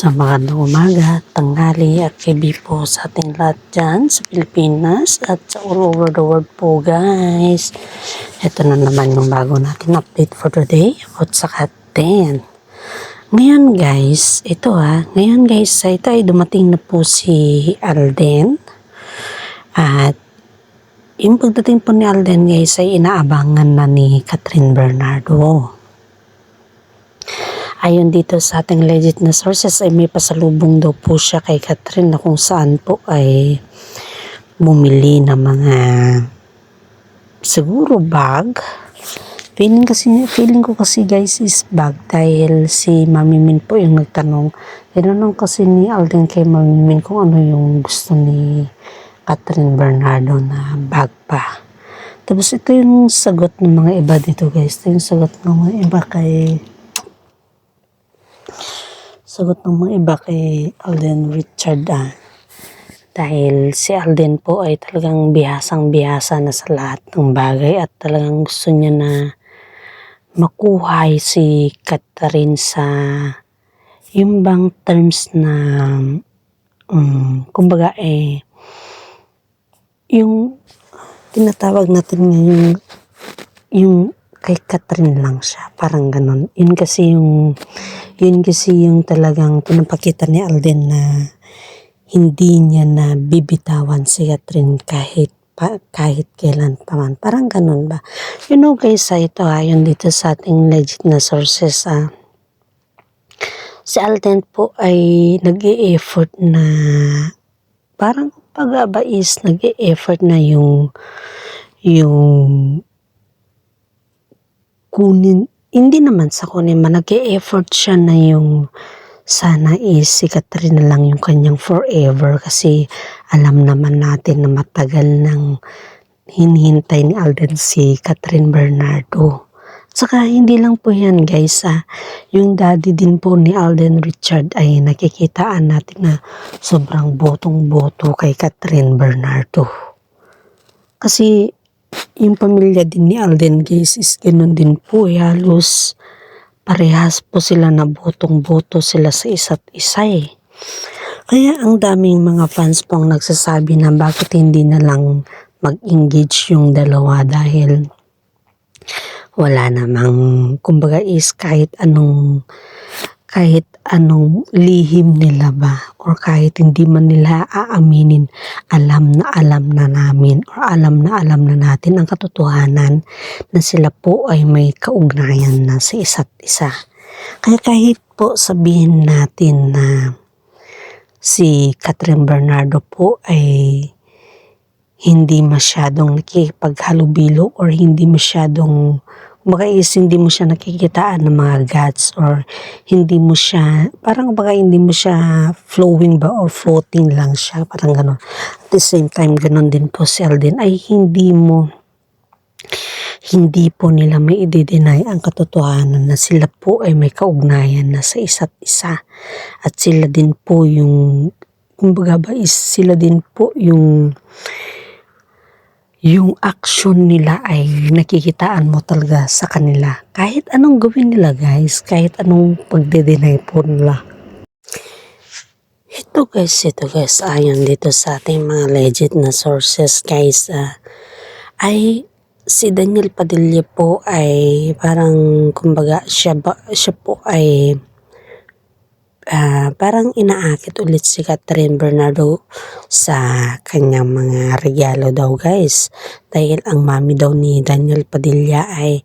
Sa magandang umaga, tanghali at gabi po sa ating lahat dyan sa Pilipinas at sa all over the world po guys. Ito na naman yung bago natin update for today about sa Cat 10. Ngayon guys, ito ay dumating na po si Alden. At yung pagdating po ni Alden guys ay inaabangan na ni Catherine Bernardo. Ayon dito sa ating legit na sources ay may pasalubong daw po siya kay Catherine na kung saan po ay bumili ng mga siguro bag. Feeling ko kasi guys is bag dahil si Mami Min po yung nagtanong. Tinanong kasi ni Alden kay Mami Min kung ano yung gusto ni Catherine Bernardo na bag pa. Tapos ito yung sagot ng mga iba dito guys. Ito yung sagot ng mga iba kay Alden Richard dahil si Alden po ay talagang bihasang-bihasa na sa lahat ng bagay at talagang gusto niya na makuha si Catherine sa yung bang terms na kumbaga yung tinatawag natin ngayon yung kay Catherine lang siya, parang ganon. Yun kasi yung talagang pinapakita ni Alden na hindi niya na bibitawan si Catherine kahit kailan pa man. Parang ganon ba? You know guys, ito yun dito sa ating legit na sources. Si Alden po ay nag-e-effort na parang pag-aba is nag-e-effort na yung kunin, hindi naman sa kunin man, nag-e-effort siya na yung sana is si Catherine na lang yung kanyang forever kasi alam naman natin na matagal nang hinihintay ni Alden si Catherine Bernardo. Saka hindi lang po yan guys, yung daddy din po ni Alden Richard ay nakikitaan natin na sobrang botong-boto kay Catherine Bernardo. Kasi yung pamilya din ni Alden guys is ganun din po, halos parehas po sila na botong-boto sila sa isa't isa Kaya ang daming mga fans pong nagsasabi na bakit hindi na lang mag-engage yung dalawa dahil wala namang kumbaga is kahit anong lihim nila ba or kahit hindi man nila aaminin, alam na namin or alam na natin ang katotohanan na sila po ay may kaugnayan na sa isa't isa. Kaya kahit po sabihin natin na si Catherine Bernardo po ay hindi masyadong nakikipaghalubilo or hindi masyadong hindi mo siya nakikitaan ng mga guts or hindi mo siya, parang hindi mo siya flowing ba or floating lang siya, parang gano'n. At the same time, gano'n din po si Alden ay hindi po nila may i-deny ang katotohanan na sila po ay may kaugnayan na sa isa't isa. At sila din po yung, kumbaga ba is sila din po yung action nila ay nakikitaan mo talaga sa kanila. Kahit anong gawin nila guys, kahit anong pagde-deny po nila. Ito guys, ayon dito sa ating mga legit na sources guys, ay si Daniel Padilla po ay parang kumbaga siya po ay parang inaakit ulit si Catherine Bernardo sa kanyang mga regalo daw guys, dahil ang mami daw ni Daniel Padilla ay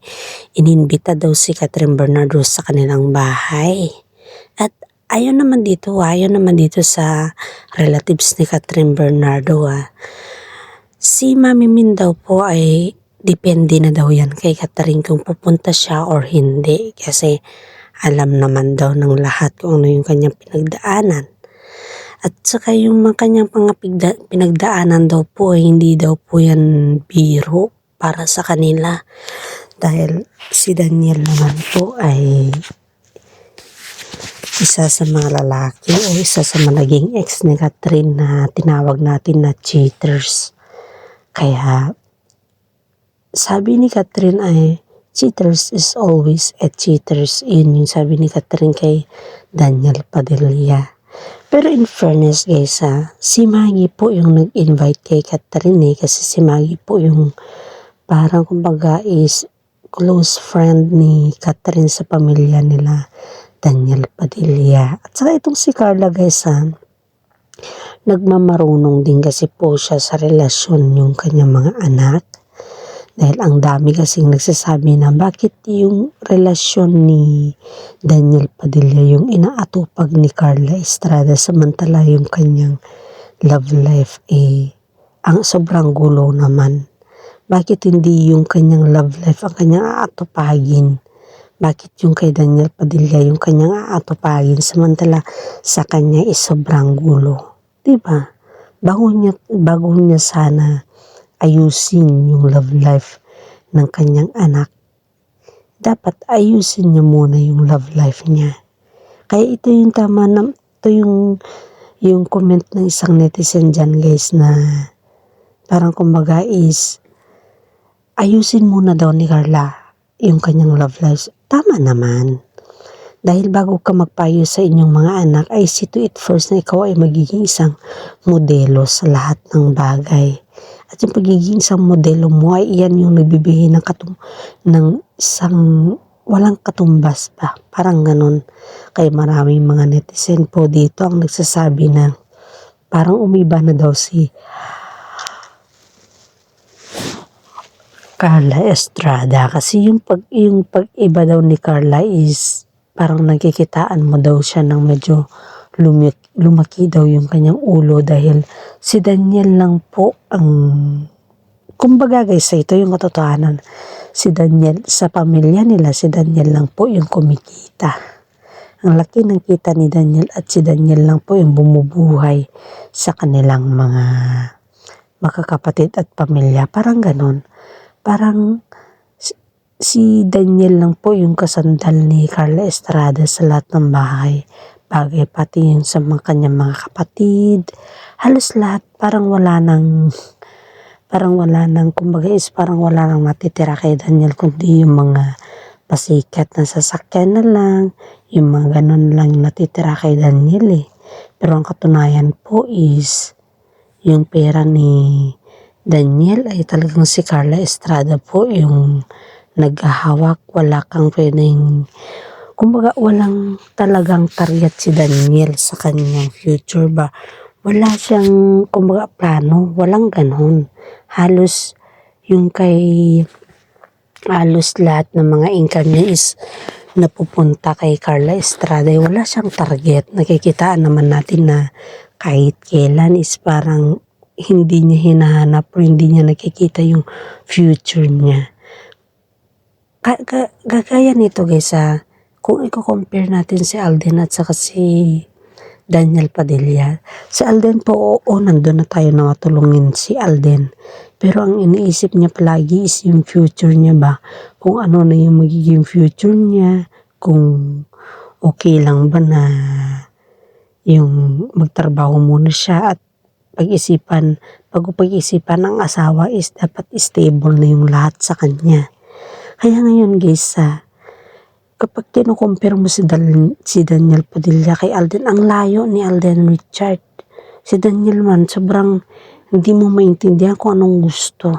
ininbita daw si Catherine Bernardo sa kanilang bahay. At ayon naman dito sa relatives ni Catherine Bernardo, si Mami Min daw po ay depende na daw yan kay Catherine kung pupunta siya or hindi, kasi alam naman daw ng lahat kung ano yung kanyang pinagdaanan. At saka yung mga kanyang pinagdaanan daw po, hindi daw po yan biro para sa kanila. Dahil si Daniel naman po ay isa sa mga lalaki o isa sa mga naging ex ni Catherine na tinawag natin na cheaters. Kaya sabi ni Catherine ay cheaters is always a cheaters. Yun yung sabi ni Catherine kay Daniel Padilla. Pero in fairness guys si Maggie po yung nag-invite kay Catherine kasi si Maggie po yung parang kumbaga is close friend ni Catherine sa pamilya nila Daniel Padilla. At saka itong si Carla guys nagmamarunong din kasi po siya sa relasyon yung kanyang mga anak. Dahil ang dami kasing nagsasabi na bakit yung relasyon ni Daniel Padilla yung inaatupag ni Carla Estrada samantala yung kanyang love life ang sobrang gulo naman. Bakit hindi yung kanyang love life ang kanyang aatupagin? Bakit yung kay Daniel Padilla yung kanyang aatupagin samantala sa kanya is sobrang gulo? Diba? Bago niya sana ayusin yung love life ng kanyang anak. Dapat ayusin niya muna yung love life niya. Kaya ito yung tama na, ito yung comment ng isang netizen dyan guys na parang kumbaga is ayusin muna daw ni Carla yung kanyang love life. Tama naman. Dahil bago ka magpayo sa inyong mga anak ay see to it first na ikaw ay magiging isang modelo sa lahat ng bagay. At yung pagiging isang modelo mo ay iyan yung nagbibigay ng isang walang katumbas pa. Parang ganun. Kaya maraming mga netizen po dito ang nagsasabi na parang umiba na daw si Carla Estrada. Kasi yung pag-iba daw ni Carla is parang nagkikitaan mo daw siya ng medyo lumaki daw yung kanyang ulo dahil si Daniel lang po ang kumbaga guys ito yung katotohanan. Si Daniel sa pamilya nila si Daniel lang po yung kumikita. Ang laki ng kita ni Daniel at si Daniel lang po yung bumubuhay sa kanilang mga magkakapatid at pamilya. Parang ganon. Parang si Daniel lang po yung kasandal ni Carla Estrada sa lahat ng bahay. Bagay pati yung sa kanyang mga kapatid. Halos lahat parang wala nang kumbaga is parang wala nang matitira kay Daniel kundi yung mga pasikat na sasakyan na lang. Yung mga ganun lang natitira kay Daniel Pero ang katunayan po is yung pera ni Daniel ay talagang si Carla Estrada po yung naghahawak. Wala kang pwedeng kumbaga walang talagang target si Daniel sa kanyang future ba. Wala siyang kumbaga plano, walang ganon. Halos lahat ng mga income niya is napupunta kay Carla Estrada. Wala siyang target. Nakikitaan naman natin na kahit kailan is parang hindi niya hinahanap o hindi niya nakikita yung future niya. Gagaya nito guys kung i-compare natin si Alden at saka si Daniel Padilla. Si Alden po nandun na tayo na matulungin si Alden. Pero ang iniisip niya palagi is yung future niya ba? Kung ano na yung magiging future niya. Kung okay lang ba na yung magtrabaho muna siya at pag-isipan ng asawa is dapat stable na yung lahat sa kanya. Kaya ngayon guys kapag kinukompare mo si Daniel Padilla kay Alden, ang layo ni Alden Richard. Si Daniel man sobrang hindi mo maintindihan kung anong gusto.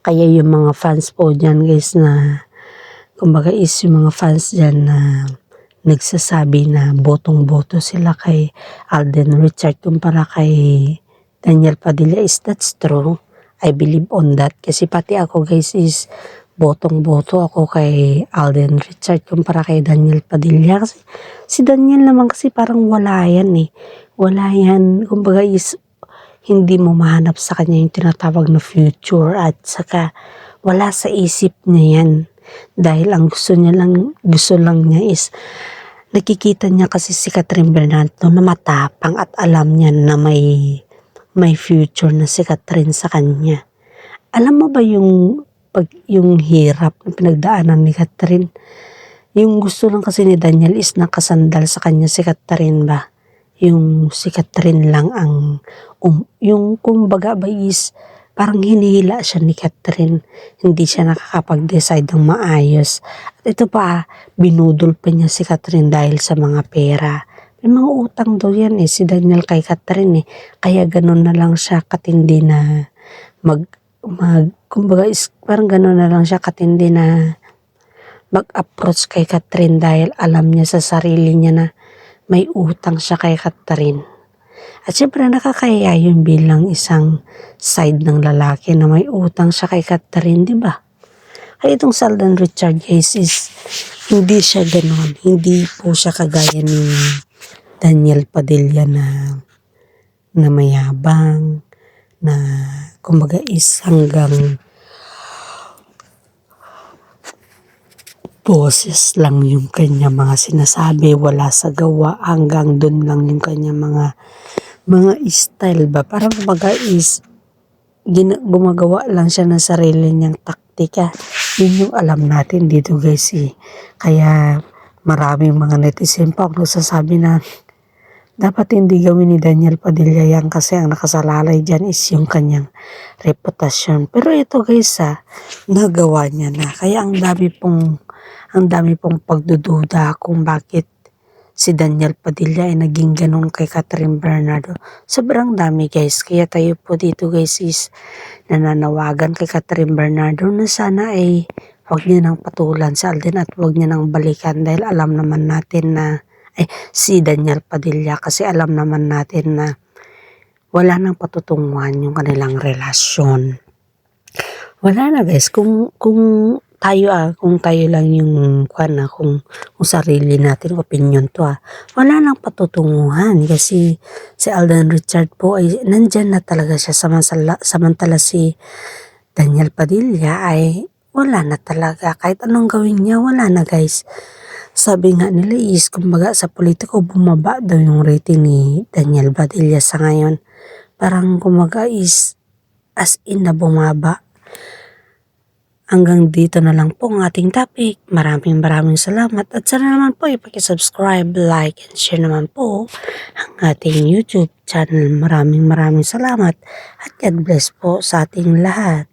Kaya yung mga fans po dyan guys na kumbaga is yung mga fans dyan na nagsasabi na botong-boto sila kay Alden Richard kumpara kay Daniel Padilla is that's true. I believe on that. Kasi pati ako guys is botong-boto ako kay Alden Richard kumpara kay Daniel Padilla. Kasi si Daniel naman kasi parang wala yan Wala yan. Kumbaga is hindi mo mahanap sa kanya yung tinatawag na future at saka wala sa isip niya yan. Dahil ang gusto lang niya is nakikita niya kasi si Catherine Bernardo na matapang at alam niya na may future na si Catherine sa kanya. Alam mo ba yung hirap na pinagdaanan ni Catherine? Yung gusto lang kasi ni Daniel is nakasandal sa kanya si Catherine ba? Yung si Catherine lang ang yung kumbaga ba is parang hinihila siya ni Catherine. Hindi siya nakakapag-decide ng maayos. At ito pa, binudol pa niya si Catherine dahil sa mga pera. May mga utang daw yan si Daniel kay Catherine Kaya ganun na lang siya katindi na kumbaga parang ganun na lang siya katindi na mag-approach kay Catherine dahil alam niya sa sarili niya na may utang siya kay Catherine. At syempre nakakahiya yun bilang isang side ng lalaki na may utang siya kay Catherine, di ba? Kaya itong Alden Richard guys is hindi siya ganoon. Hindi po siya kagaya ni Daniel Padilla na mayabang, na kumbaga is hanggang boses lang yung kanya mga sinasabi, wala sa gawa, hanggang dun lang yung kanya mga style ba. Parang kumbaga is gumagawa lang siya ng sarili niyang taktika. Yun yung alam natin dito guys Kaya maraming mga netizen pa ang nagsasabi na dapat hindi gawin ni Daniel Padilla yan kasi ang nakasalalay dyan is yung kanyang reputasyon. Pero ito guys nagawa niya na. Kaya ang dami pong pagdududa kung bakit si Daniel Padilla ay naging ganun kay Catherine Bernardo. Sobrang dami guys. Kaya tayo po dito guys is nananawagan kay Catherine Bernardo na sana ay huwag niya nang patulan sa Alden at huwag niya nang balikan dahil alam naman natin na si Daniel Padilla kasi alam naman natin na wala nang patutunguhan yung kanilang relasyon. Wala na guys, kung tayo lang yung kung sarili natin opinion to wala nang patutunguhan kasi si Alden Richard po ay nandyan na talaga siya samantala si Daniel Padilla ay wala na talaga. Kahit anong gawin niya, wala na guys. Sabi nga nila is kumbaga sa politiko bumaba daw yung rating ni Daniel Padilla sa ngayon. Parang kumbaga is as in na bumaba. Hanggang dito na lang po ang ating topic. Maraming salamat at sana naman po ipakisubscribe, like, and share naman po ang ating YouTube channel. Maraming salamat at God bless po sa ating lahat.